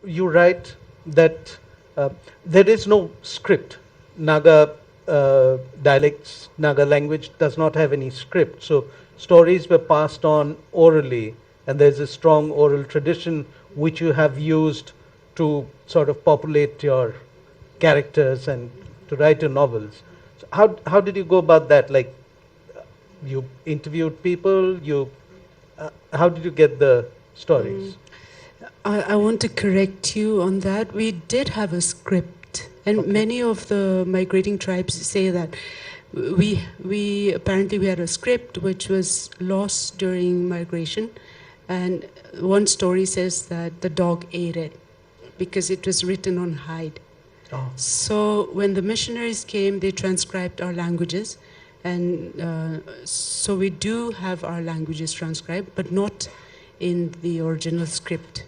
you write that uh, there is no script. Naga dialects, Naga language does not have any script. So stories were passed on orally, and there's a strong oral tradition which you have used to sort of populate your characters and to write your novels. So how did you go about that? Like, you interviewed people, how did you get the stories? I want to correct you on that. We did have a script, and Okay. many of the migrating tribes say that we apparently we had a script which was lost during migration, and one story says that the dog ate it because it was written on hide. Oh. So when the missionaries came, they transcribed our languages, and so we do have our languages transcribed, but not in the original script.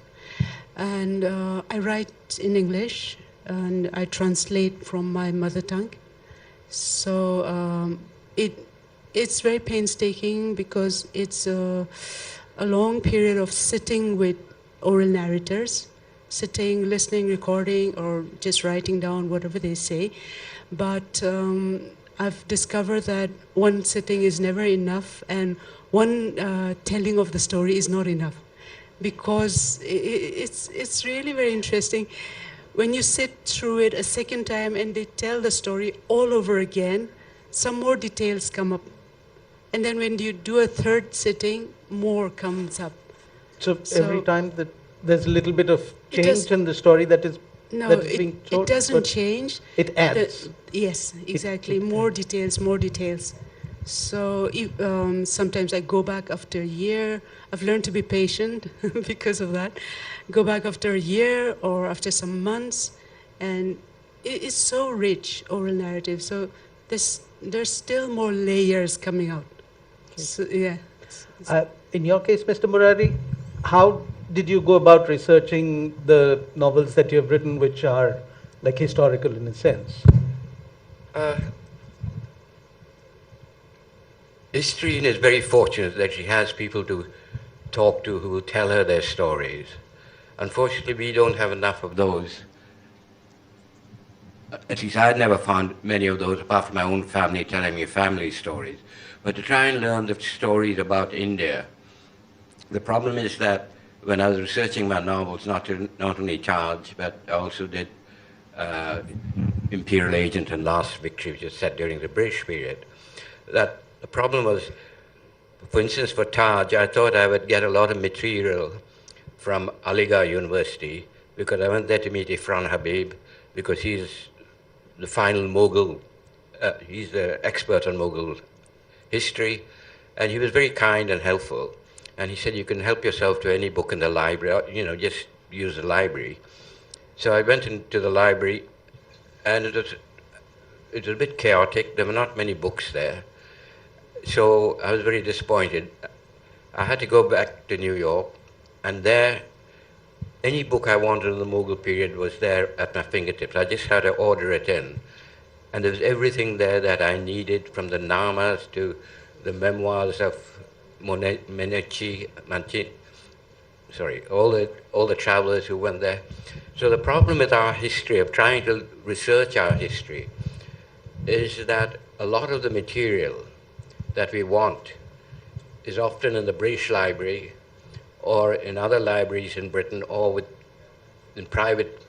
And I write in English, and I translate from my mother tongue. So it's very painstaking because it's a long period of sitting with oral narrators, sitting, listening, recording, or just writing down whatever they say. But I've discovered that one sitting is never enough, and one telling of the story is not enough, because it's really very interesting. When you sit through it a second time and they tell the story all over again, some more details come up. And then when you do a third sitting, more comes up. So, So every time that there's a little bit of It does- change in the story that is No, that is being told, it doesn't but change. it adds. Yes, exactly. it More adds. details, more details. So sometimes I go back after a year. I've learned to be patient because of that. Go back after a year or after some months, and it's so rich, oral narrative. So there's still more layers coming out. So yeah. In your case, Mr. Murari, how did you go about researching the novels that you have written, which are like historical in a sense? Uh, History is very fortunate that she has people to talk to who will tell her their stories. Unfortunately, we don't have enough of those. At least I'd never found many of those apart from my own family telling me family stories. But to try and learn the stories about India, the problem is that when I was researching my novels, not only Charge, but I also did Imperial Agent and Last Victory, which was set during the British period, that the problem was, for instance, for Taj, I thought I would get a lot of material from Aligarh University because I went there to meet Ifran Habib because he's the final Mughal, he's the expert on Mughal history, and he was very kind and helpful. And he said, you can help yourself to any book in the library, just use the library. So I went into the library, and it was a bit chaotic. There were not many books there. So I was very disappointed. I had to go back to New York, and there, any book I wanted in the Mughal period was there at my fingertips. I just had to order it in. And there was everything there that I needed, from the Namas to the memoirs of Manchi, all the travelers who went there. So the problem with our history, of trying to research our history, is that a lot of the material that we want is often in the British Library or in other libraries in Britain or in private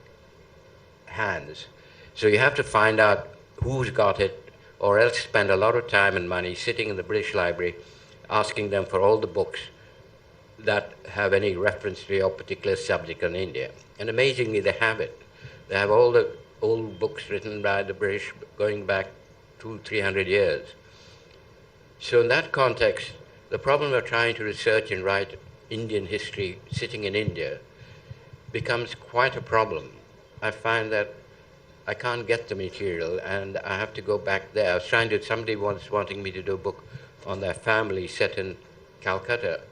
hands. So you have to find out who's got it, or else spend a lot of time and money sitting in the British Library asking them for all the books that have any reference to your particular subject in India. And amazingly, they have it. They have all the old books written by the British going back 200-300 years. So in that context, the problem of trying to research and write Indian history sitting in India becomes quite a problem. I find that I can't get the material, and I have to go back there. I was trying to, somebody was wanting me to do a book on their family set in Calcutta.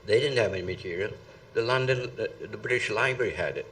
They didn't have any material. The British Library had it.